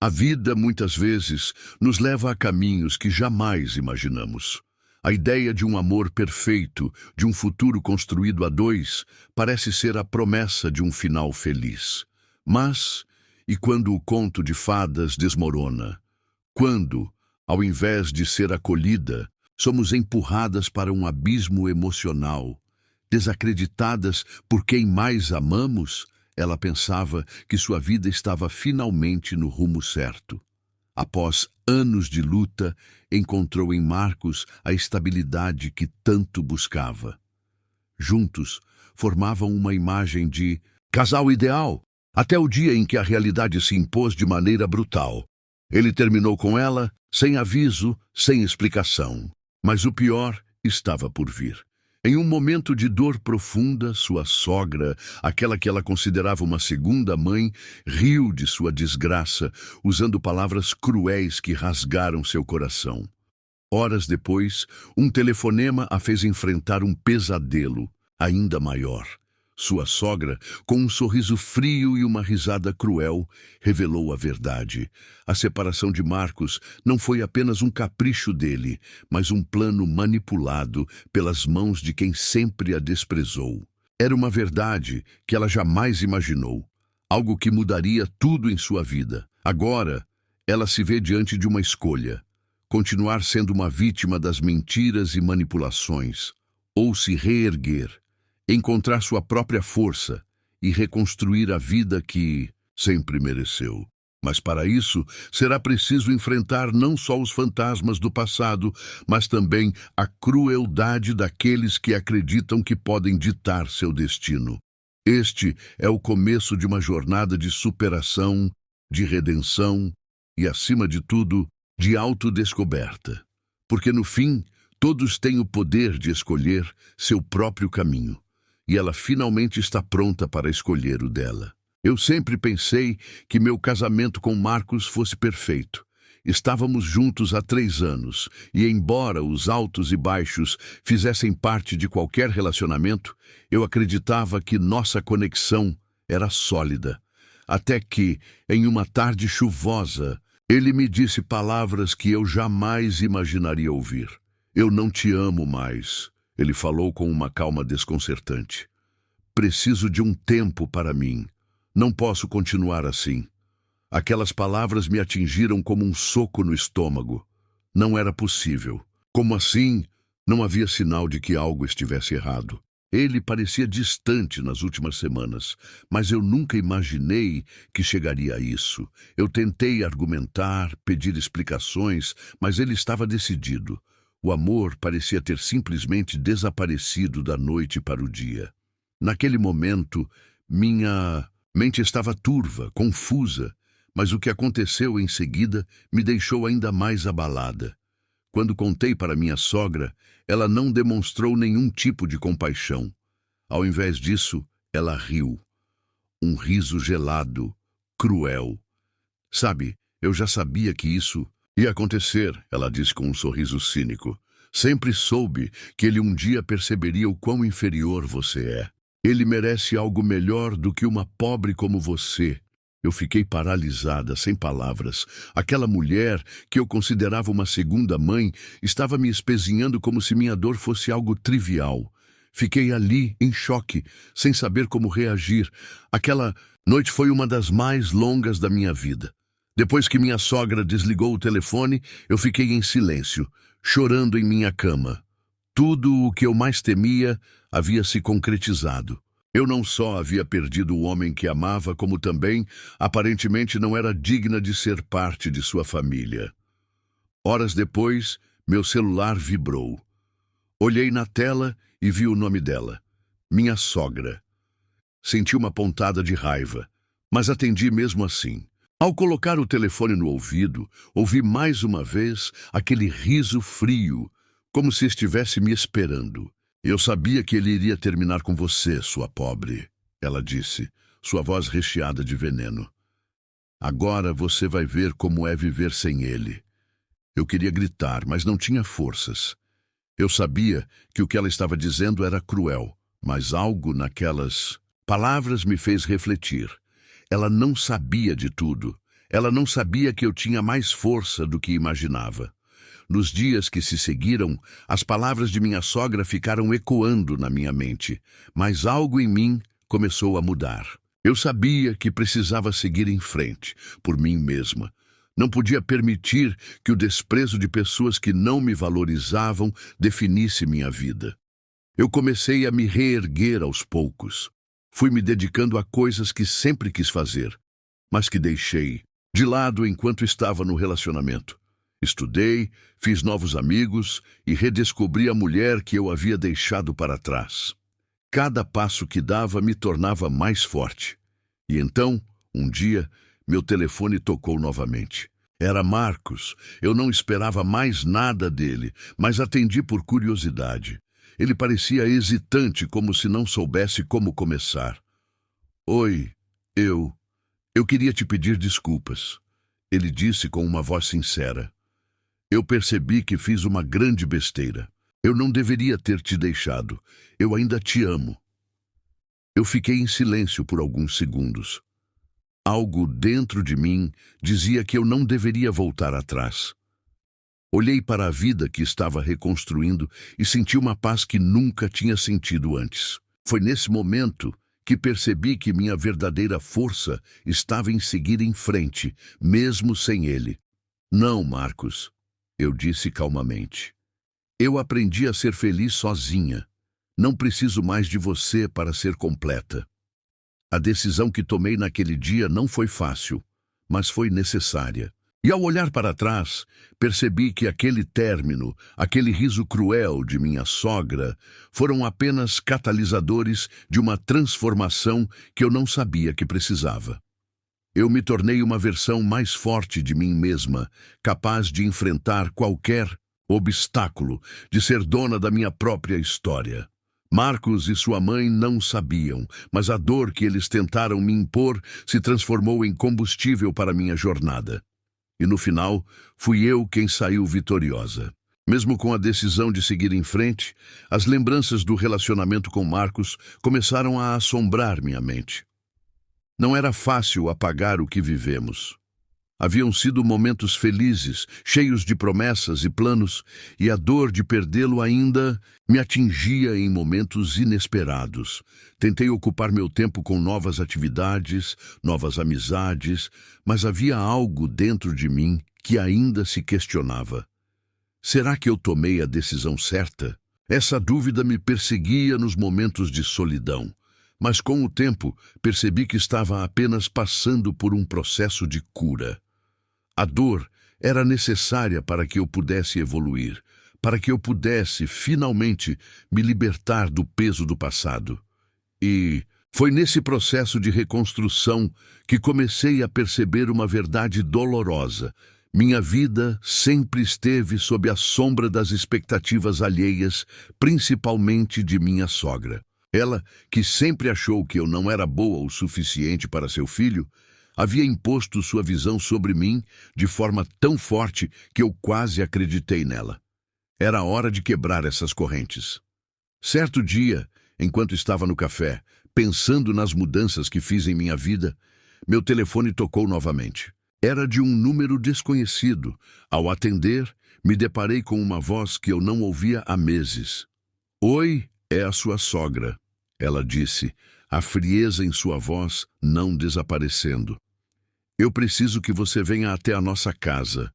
A vida, muitas vezes, nos leva a caminhos que jamais imaginamos. A ideia de um amor perfeito, de um futuro construído a dois, parece ser a promessa de um final feliz. Mas, e quando o conto de fadas desmorona? Quando, ao invés de ser acolhida, somos empurradas para um abismo emocional? Desacreditadas por quem mais amamos, ela pensava que sua vida estava finalmente no rumo certo. Após anos de luta, encontrou em Marcos a estabilidade que tanto buscava. Juntos, formavam uma imagem de casal ideal, até o dia em que a realidade se impôs de maneira brutal. Ele terminou com ela, sem aviso, sem explicação. Mas o pior estava por vir. Em um momento de dor profunda, sua sogra, aquela que ela considerava uma segunda mãe, riu de sua desgraça, usando palavras cruéis que rasgaram seu coração. Horas depois, um telefonema a fez enfrentar um pesadelo ainda maior. Sua sogra, com um sorriso frio e uma risada cruel, revelou a verdade. A separação de Marcos não foi apenas um capricho dele, mas um plano manipulado pelas mãos de quem sempre a desprezou. Era uma verdade que ela jamais imaginou, algo que mudaria tudo em sua vida. Agora, ela se vê diante de uma escolha: continuar sendo uma vítima das mentiras e manipulações, ou se reerguer, encontrar sua própria força e reconstruir a vida que sempre mereceu. Mas para isso, será preciso enfrentar não só os fantasmas do passado, mas também a crueldade daqueles que acreditam que podem ditar seu destino. Este é o começo de uma jornada de superação, de redenção e, acima de tudo, de autodescoberta. Porque, no fim, todos têm o poder de escolher seu próprio caminho. E ela finalmente está pronta para escolher o dela. Eu sempre pensei que meu casamento com Marcos fosse perfeito. Estávamos juntos há 3 anos, e embora os altos e baixos fizessem parte de qualquer relacionamento, eu acreditava que nossa conexão era sólida. Até que, em uma tarde chuvosa, ele me disse palavras que eu jamais imaginaria ouvir. Eu não te amo mais. Ele falou com uma calma desconcertante. Preciso de um tempo para mim. Não posso continuar assim. Aquelas palavras me atingiram como um soco no estômago. Não era possível. Como assim? Não havia sinal de que algo estivesse errado. Ele parecia distante nas últimas semanas, mas eu nunca imaginei que chegaria a isso. Eu tentei argumentar, pedir explicações, mas ele estava decidido. O amor parecia ter simplesmente desaparecido da noite para o dia. Naquele momento, minha mente estava turva, confusa, mas o que aconteceu em seguida me deixou ainda mais abalada. Quando contei para minha sogra, ela não demonstrou nenhum tipo de compaixão. Ao invés disso, ela riu. Um riso gelado, cruel. Sabe, eu já sabia que isso ia acontecer, ela disse com um sorriso cínico. Sempre soube que ele um dia perceberia o quão inferior você é. Ele merece algo melhor do que uma pobre como você. Eu fiquei paralisada, sem palavras. Aquela mulher, que eu considerava uma segunda mãe, estava me espezinhando como se minha dor fosse algo trivial. Fiquei ali, em choque, sem saber como reagir. Aquela noite foi uma das mais longas da minha vida. Depois que minha sogra desligou o telefone, eu fiquei em silêncio, chorando em minha cama. Tudo o que eu mais temia havia se concretizado. Eu não só havia perdido o homem que amava, como também, aparentemente, não era digna de ser parte de sua família. Horas depois, meu celular vibrou. Olhei na tela e vi o nome dela. Minha sogra. Senti uma pontada de raiva, mas atendi mesmo assim. Ao colocar o telefone no ouvido, ouvi mais uma vez aquele riso frio, como se estivesse me esperando. Eu sabia que ele iria terminar com você, sua pobre, ela disse, sua voz recheada de veneno. Agora você vai ver como é viver sem ele. Eu queria gritar, mas não tinha forças. Eu sabia que o que ela estava dizendo era cruel, mas algo naquelas palavras me fez refletir. Ela não sabia de tudo. Ela não sabia que eu tinha mais força do que imaginava. Nos dias que se seguiram, as palavras de minha sogra ficaram ecoando na minha mente, mas algo em mim começou a mudar. Eu sabia que precisava seguir em frente, por mim mesma. Não podia permitir que o desprezo de pessoas que não me valorizavam definisse minha vida. Eu comecei a me reerguer aos poucos. Fui me dedicando a coisas que sempre quis fazer, mas que deixei de lado enquanto estava no relacionamento. Estudei, fiz novos amigos e redescobri a mulher que eu havia deixado para trás. Cada passo que dava me tornava mais forte. E então, um dia, meu telefone tocou novamente. Era Marcos. Eu não esperava mais nada dele, mas atendi por curiosidade. Ele parecia hesitante, como se não soubesse como começar. Oi, eu queria te pedir desculpas, ele disse com uma voz sincera. Eu percebi que fiz uma grande besteira. Eu não deveria ter te deixado. Eu ainda te amo. Eu fiquei em silêncio por alguns segundos. Algo dentro de mim dizia que eu não deveria voltar atrás. Olhei para a vida que estava reconstruindo e senti uma paz que nunca tinha sentido antes. Foi nesse momento que percebi que minha verdadeira força estava em seguir em frente, mesmo sem ele. Não, Marcos, eu disse calmamente. Eu aprendi a ser feliz sozinha. Não preciso mais de você para ser completa. A decisão que tomei naquele dia não foi fácil, mas foi necessária. E ao olhar para trás, percebi que aquele término, aquele riso cruel de minha sogra, foram apenas catalisadores de uma transformação que eu não sabia que precisava. Eu me tornei uma versão mais forte de mim mesma, capaz de enfrentar qualquer obstáculo, de ser dona da minha própria história. Marcos e sua mãe não sabiam, mas a dor que eles tentaram me impor se transformou em combustível para minha jornada. E no final, fui eu quem saiu vitoriosa. Mesmo com a decisão de seguir em frente, as lembranças do relacionamento com Marcos começaram a assombrar minha mente. Não era fácil apagar o que vivemos. Haviam sido momentos felizes, cheios de promessas e planos, e a dor de perdê-lo ainda me atingia em momentos inesperados. Tentei ocupar meu tempo com novas atividades, novas amizades, mas havia algo dentro de mim que ainda se questionava. Será que eu tomei a decisão certa? Essa dúvida me perseguia nos momentos de solidão. Mas com o tempo, percebi que estava apenas passando por um processo de cura. A dor era necessária para que eu pudesse evoluir, para que eu pudesse, finalmente, me libertar do peso do passado. E foi nesse processo de reconstrução que comecei a perceber uma verdade dolorosa. Minha vida sempre esteve sob a sombra das expectativas alheias, principalmente de minha sogra. Ela, que sempre achou que eu não era boa o suficiente para seu filho, havia imposto sua visão sobre mim de forma tão forte que eu quase acreditei nela. Era hora de quebrar essas correntes. Certo dia, enquanto estava no café, pensando nas mudanças que fiz em minha vida, meu telefone tocou novamente. Era de um número desconhecido. Ao atender, me deparei com uma voz que eu não ouvia há meses. Oi, é a sua sogra, ela disse, a frieza em sua voz não desaparecendo. Eu preciso que você venha até a nossa casa.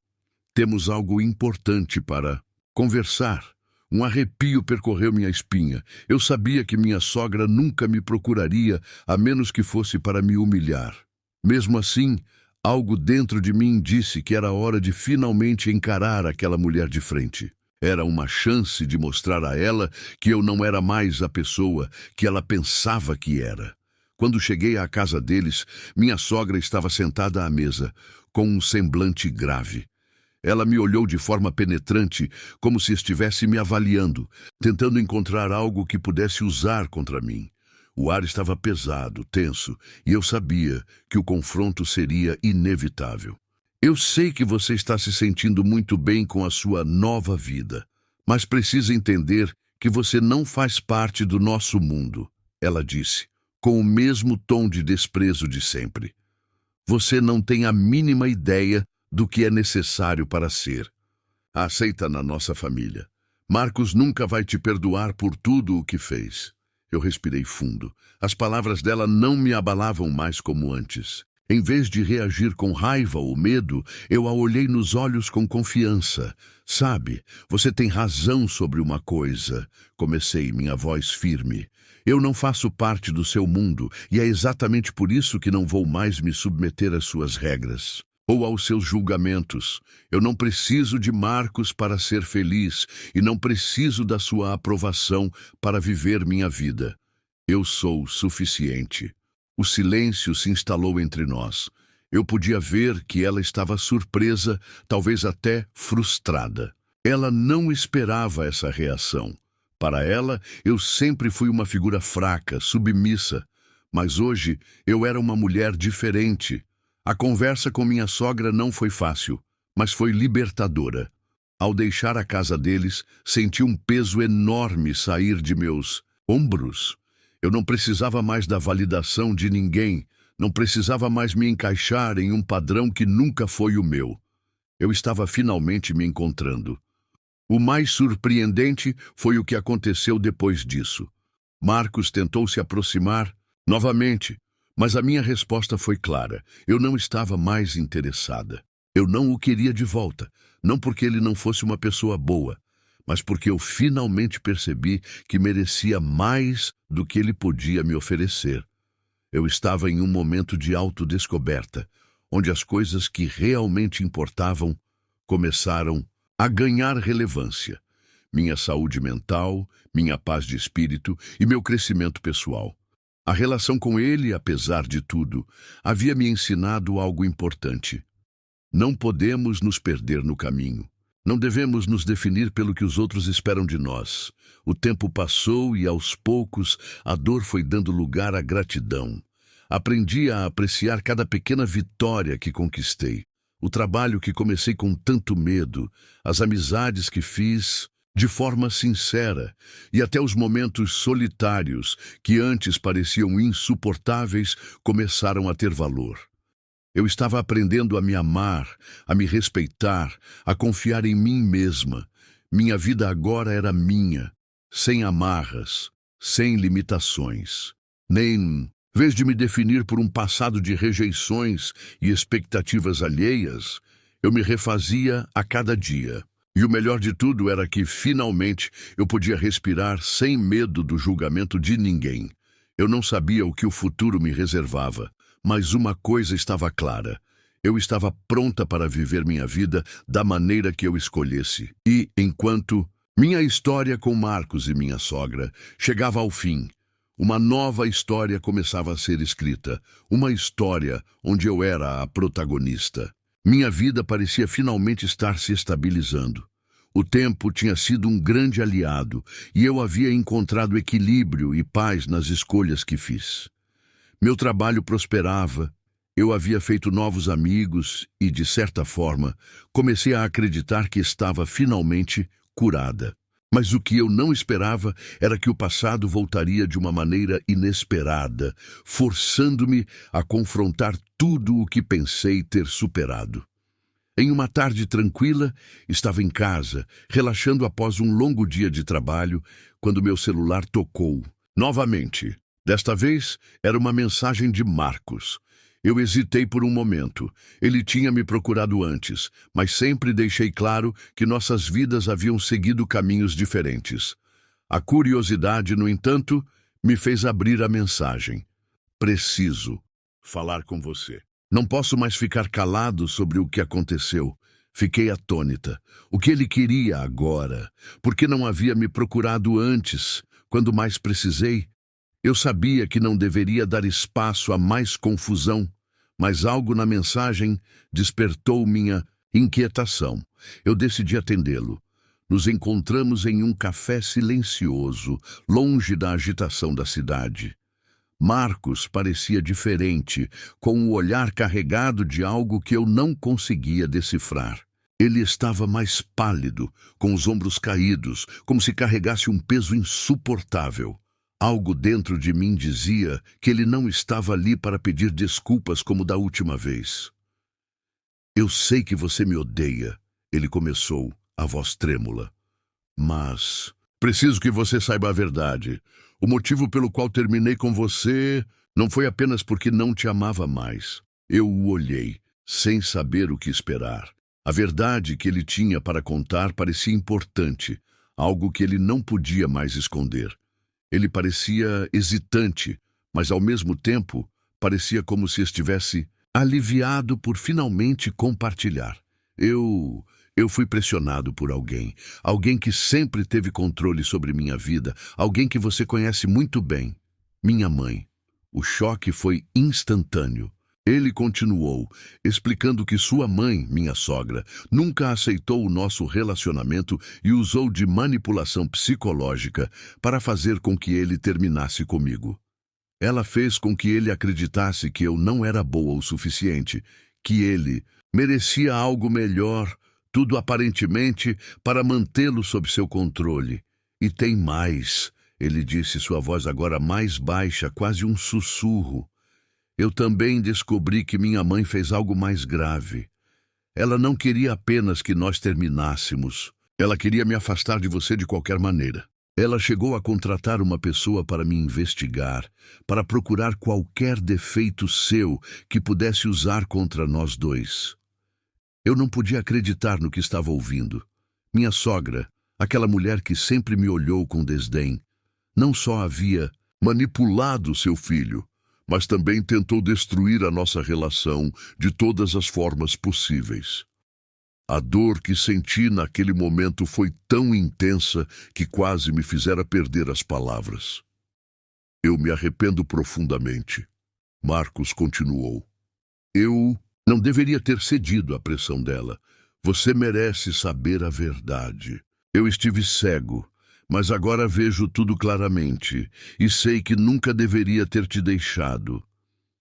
Temos algo importante para conversar. Um arrepio percorreu minha espinha. Eu sabia que minha sogra nunca me procuraria, a menos que fosse para me humilhar. Mesmo assim, algo dentro de mim disse que era hora de finalmente encarar aquela mulher de frente. Era uma chance de mostrar a ela que eu não era mais a pessoa que ela pensava que era. Quando cheguei à casa deles, minha sogra estava sentada à mesa, com um semblante grave. Ela me olhou de forma penetrante, como se estivesse me avaliando, tentando encontrar algo que pudesse usar contra mim. O ar estava pesado, tenso, e eu sabia que o confronto seria inevitável. Eu sei que você está se sentindo muito bem com a sua nova vida, mas precisa entender que você não faz parte do nosso mundo, ela disse, com o mesmo tom de desprezo de sempre. Você não tem a mínima ideia do que é necessário para ser. Aceita na nossa família. Marcos nunca vai te perdoar por tudo o que fez. Eu respirei fundo. As palavras dela não me abalavam mais como antes. Em vez de reagir com raiva ou medo, eu a olhei nos olhos com confiança. Sabe, você tem razão sobre uma coisa. Comecei, minha voz firme. Eu não faço parte do seu mundo, e é exatamente por isso que não vou mais me submeter às suas regras ou aos seus julgamentos. Eu não preciso de Marcos para ser feliz, e não preciso da sua aprovação para viver minha vida. Eu sou suficiente. O silêncio se instalou entre nós. Eu podia ver que ela estava surpresa, talvez até frustrada. Ela não esperava essa reação. Para ela, eu sempre fui uma figura fraca, submissa. Mas hoje, eu era uma mulher diferente. A conversa com minha sogra não foi fácil, mas foi libertadora. Ao deixar a casa deles, senti um peso enorme sair de meus ombros. Eu não precisava mais da validação de ninguém, não precisava mais me encaixar em um padrão que nunca foi o meu. Eu estava finalmente me encontrando. O mais surpreendente foi o que aconteceu depois disso. Marcos tentou se aproximar novamente, mas a minha resposta foi clara. Eu não estava mais interessada. Eu não o queria de volta, não porque ele não fosse uma pessoa boa, mas porque eu finalmente percebi que merecia mais do que ele podia me oferecer. Eu estava em um momento de autodescoberta, onde as coisas que realmente importavam começaram a ganhar relevância. Minha saúde mental, minha paz de espírito e meu crescimento pessoal. A relação com ele, apesar de tudo, havia me ensinado algo importante. Não podemos nos perder no caminho. Não devemos nos definir pelo que os outros esperam de nós. O tempo passou e, aos poucos, a dor foi dando lugar à gratidão. Aprendi a apreciar cada pequena vitória que conquistei. O trabalho que comecei com tanto medo, as amizades que fiz de forma sincera, e até os momentos solitários que antes pareciam insuportáveis começaram a ter valor. Eu estava aprendendo a me amar, a me respeitar, a confiar em mim mesma. Minha vida agora era minha, sem amarras, sem limitações. Em vez de me definir por um passado de rejeições e expectativas alheias, eu me refazia a cada dia. E o melhor de tudo era que, finalmente, eu podia respirar sem medo do julgamento de ninguém. Eu não sabia o que o futuro me reservava, mas uma coisa estava clara. Eu estava pronta para viver minha vida da maneira que eu escolhesse. E, enquanto minha história com Marcos e minha sogra chegava ao fim, uma nova história começava a ser escrita. Uma história onde eu era a protagonista. Minha vida parecia finalmente estar se estabilizando. O tempo tinha sido um grande aliado e eu havia encontrado equilíbrio e paz nas escolhas que fiz. Meu trabalho prosperava, eu havia feito novos amigos e, de certa forma, comecei a acreditar que estava finalmente curada. Mas o que eu não esperava era que o passado voltaria de uma maneira inesperada, forçando-me a confrontar tudo o que pensei ter superado. Em uma tarde tranquila, estava em casa, relaxando após um longo dia de trabalho, quando meu celular tocou. Novamente. Desta vez, era uma mensagem de Marcos. Eu hesitei por um momento. Ele tinha me procurado antes, mas sempre deixei claro que nossas vidas haviam seguido caminhos diferentes. A curiosidade, no entanto, me fez abrir a mensagem. Preciso falar com você. Não posso mais ficar calado sobre o que aconteceu. Fiquei atônita. O que ele queria agora? Por que não havia me procurado antes, quando mais precisei? Eu sabia que não deveria dar espaço a mais confusão, mas algo na mensagem despertou minha inquietação. Eu decidi atendê-lo. Nos encontramos em um café silencioso, longe da agitação da cidade. Marcos parecia diferente, com o olhar carregado de algo que eu não conseguia decifrar. Ele estava mais pálido, com os ombros caídos, como se carregasse um peso insuportável. Algo dentro de mim dizia que ele não estava ali para pedir desculpas como da última vez. Eu sei que você me odeia, ele começou, a voz trêmula. Mas preciso que você saiba a verdade. O motivo pelo qual terminei com você não foi apenas porque não te amava mais. Eu o olhei, sem saber o que esperar. A verdade que ele tinha para contar parecia importante, algo que ele não podia mais esconder. Ele parecia hesitante, mas ao mesmo tempo parecia como se estivesse aliviado por finalmente compartilhar. Eu fui pressionado por alguém que sempre teve controle sobre minha vida, alguém que você conhece muito bem, minha mãe. O choque foi instantâneo. Ele continuou, explicando que sua mãe, minha sogra, nunca aceitou o nosso relacionamento e usou de manipulação psicológica para fazer com que ele terminasse comigo. Ela fez com que ele acreditasse que eu não era boa o suficiente, que ele merecia algo melhor, tudo aparentemente para mantê-lo sob seu controle. E tem mais, ele disse, sua voz agora mais baixa, quase um sussurro. Eu também descobri que minha mãe fez algo mais grave. Ela não queria apenas que nós terminássemos. Ela queria me afastar de você de qualquer maneira. Ela chegou a contratar uma pessoa para me investigar, para procurar qualquer defeito seu que pudesse usar contra nós dois. Eu não podia acreditar no que estava ouvindo. Minha sogra, aquela mulher que sempre me olhou com desdém, não só havia manipulado seu filho, mas também tentou destruir a nossa relação de todas as formas possíveis. A dor que senti naquele momento foi tão intensa que quase me fizera perder as palavras. Eu me arrependo profundamente. Marcos continuou. Eu não deveria ter cedido à pressão dela. Você merece saber a verdade. Eu estive cego, mas agora vejo tudo claramente e sei que nunca deveria ter te deixado.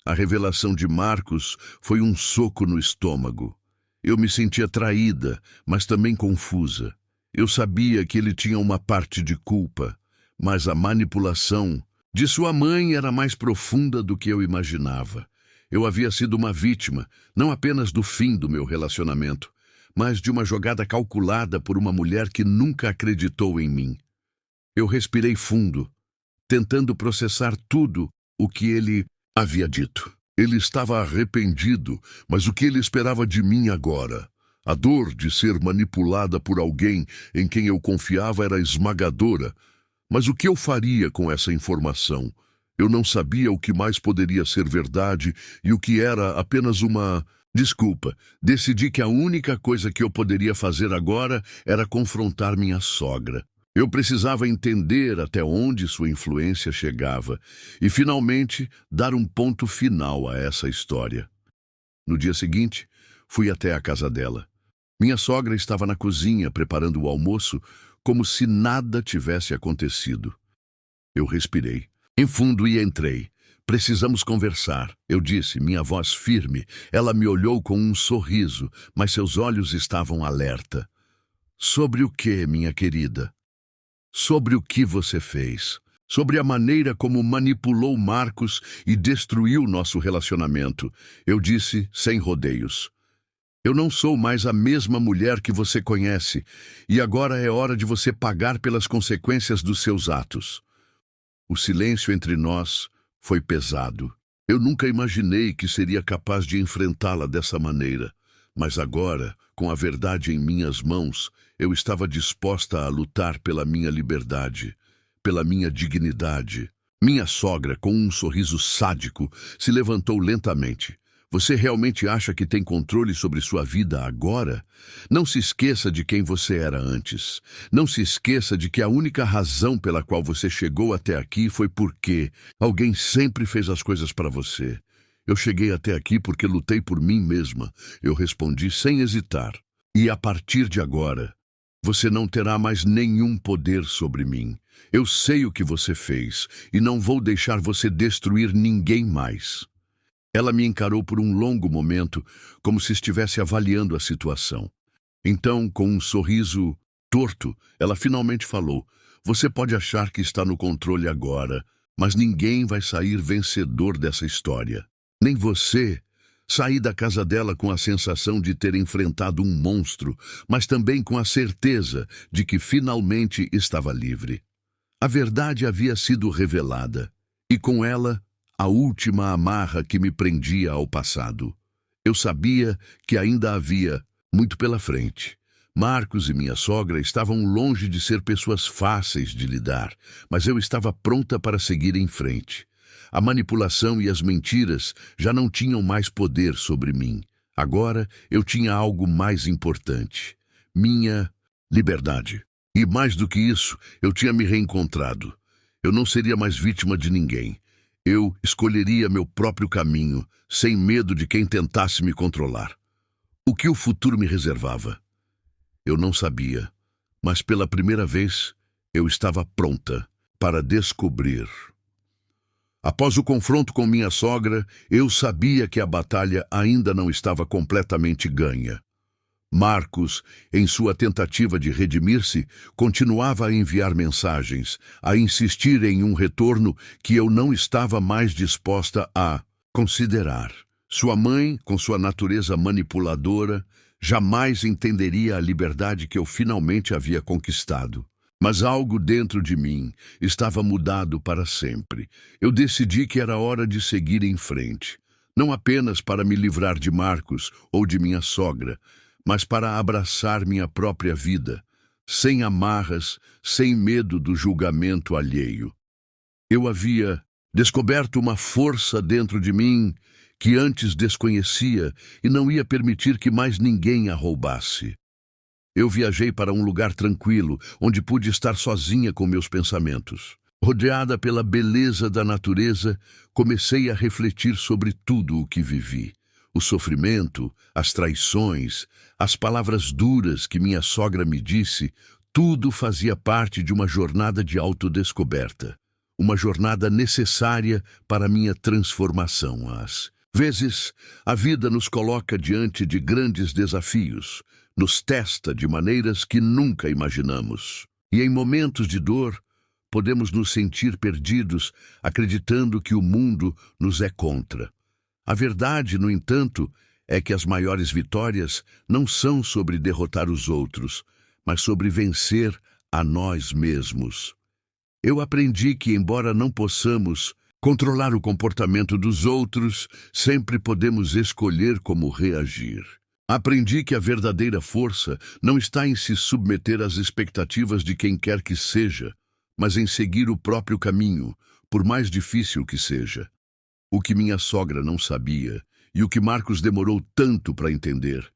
A revelação de Marcos foi um soco no estômago. Eu me sentia traída, mas também confusa. Eu sabia que ele tinha uma parte de culpa, mas a manipulação de sua mãe era mais profunda do que eu imaginava. Eu havia sido uma vítima, não apenas do fim do meu relacionamento, mas de uma jogada calculada por uma mulher que nunca acreditou em mim. Eu respirei fundo, tentando processar tudo o que ele havia dito. Ele estava arrependido, mas o que ele esperava de mim agora? A dor de ser manipulada por alguém em quem eu confiava era esmagadora. Mas o que eu faria com essa informação? Eu não sabia o que mais poderia ser verdade e o que era apenas uma desculpa. Decidi que a única coisa que eu poderia fazer agora era confrontar minha sogra. Eu precisava entender até onde sua influência chegava e, finalmente, dar um ponto final a essa história. No dia seguinte, fui até a casa dela. Minha sogra estava na cozinha preparando o almoço como se nada tivesse acontecido. Eu respirei em fundo e entrei. Precisamos conversar, eu disse, minha voz firme. Ela me olhou com um sorriso, mas seus olhos estavam alerta. Sobre o que, minha querida? Sobre o que você fez, sobre a maneira como manipulou Marcos e destruiu nosso relacionamento. Eu disse sem rodeios. Eu não sou mais a mesma mulher que você conhece, e agora é hora de você pagar pelas consequências dos seus atos. O silêncio entre nós foi pesado. Eu nunca imaginei que seria capaz de enfrentá-la dessa maneira, mas agora, com a verdade em minhas mãos, eu estava disposta a lutar pela minha liberdade, pela minha dignidade. Minha sogra, com um sorriso sádico, se levantou lentamente. Você realmente acha que tem controle sobre sua vida agora? Não se esqueça de quem você era antes. Não se esqueça de que a única razão pela qual você chegou até aqui foi porque alguém sempre fez as coisas para você. Eu cheguei até aqui porque lutei por mim mesma. Eu respondi sem hesitar. E a partir de agora, você não terá mais nenhum poder sobre mim. Eu sei o que você fez e não vou deixar você destruir ninguém mais. Ela me encarou por um longo momento, como se estivesse avaliando a situação. Então, com um sorriso torto, ela finalmente falou: Você pode achar que está no controle agora, mas ninguém vai sair vencedor dessa história. Nem você. Saí da casa dela com a sensação de ter enfrentado um monstro, mas também com a certeza de que finalmente estava livre. A verdade havia sido revelada, e com ela, a última amarra que me prendia ao passado. Eu sabia que ainda havia muito pela frente. Marcos e minha sogra estavam longe de ser pessoas fáceis de lidar, mas eu estava pronta para seguir em frente. A manipulação e as mentiras já não tinham mais poder sobre mim. Agora eu tinha algo mais importante: minha liberdade. E mais do que isso, eu tinha me reencontrado. Eu não seria mais vítima de ninguém. Eu escolheria meu próprio caminho, sem medo de quem tentasse me controlar. O que o futuro me reservava? Eu não sabia, mas pela primeira vez eu estava pronta para descobrir. Após o confronto com minha sogra, eu sabia que a batalha ainda não estava completamente ganha. Marcos, em sua tentativa de redimir-se, continuava a enviar mensagens, a insistir em um retorno que eu não estava mais disposta a considerar. Sua mãe, com sua natureza manipuladora, jamais entenderia a liberdade que eu finalmente havia conquistado. Mas algo dentro de mim estava mudado para sempre. Eu decidi que era hora de seguir em frente, não apenas para me livrar de Marcos ou de minha sogra, mas para abraçar minha própria vida, sem amarras, sem medo do julgamento alheio. Eu havia descoberto uma força dentro de mim que antes desconhecia e não ia permitir que mais ninguém a roubasse. Eu viajei para um lugar tranquilo, onde pude estar sozinha com meus pensamentos. Rodeada pela beleza da natureza, comecei a refletir sobre tudo o que vivi. O sofrimento, as traições, as palavras duras que minha sogra me disse, tudo fazia parte de uma jornada de autodescoberta. Uma jornada necessária para minha transformação. Às vezes, a vida nos coloca diante de grandes desafios, nos testa de maneiras que nunca imaginamos. E em momentos de dor, podemos nos sentir perdidos, acreditando que o mundo nos é contra. A verdade, no entanto, é que as maiores vitórias não são sobre derrotar os outros, mas sobre vencer a nós mesmos. Eu aprendi que, embora não possamos controlar o comportamento dos outros, sempre podemos escolher como reagir. Aprendi que a verdadeira força não está em se submeter às expectativas de quem quer que seja, mas em seguir o próprio caminho, por mais difícil que seja. O que minha sogra não sabia, e o que Marcos demorou tanto para entender,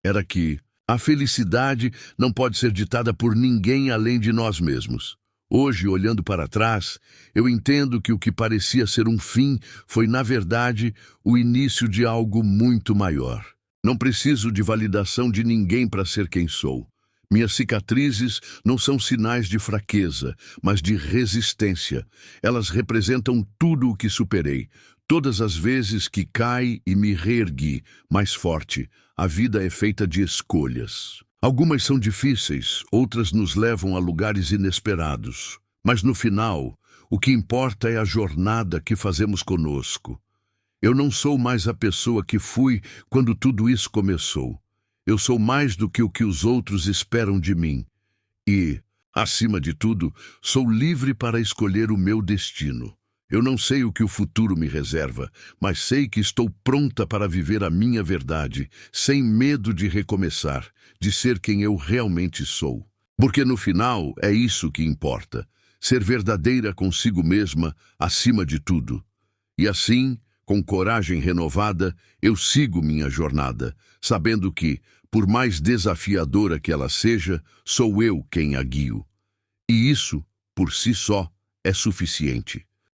era que a felicidade não pode ser ditada por ninguém além de nós mesmos. Hoje, olhando para trás, eu entendo que o que parecia ser um fim foi, na verdade, o início de algo muito maior. Não preciso de validação de ninguém para ser quem sou. Minhas cicatrizes não são sinais de fraqueza, mas de resistência. Elas representam tudo o que superei. Todas as vezes que caí e me reergui mais forte, a vida é feita de escolhas. Algumas são difíceis, outras nos levam a lugares inesperados. Mas no final, o que importa é a jornada que fazemos conosco. Eu não sou mais a pessoa que fui quando tudo isso começou. Eu sou mais do que o que os outros esperam de mim. E, acima de tudo, sou livre para escolher o meu destino. Eu não sei o que o futuro me reserva, mas sei que estou pronta para viver a minha verdade, sem medo de recomeçar, de ser quem eu realmente sou. Porque no final é isso que importa, ser verdadeira consigo mesma acima de tudo. E assim, com coragem renovada, eu sigo minha jornada, sabendo que, por mais desafiadora que ela seja, sou eu quem a guio. E isso, por si só, é suficiente.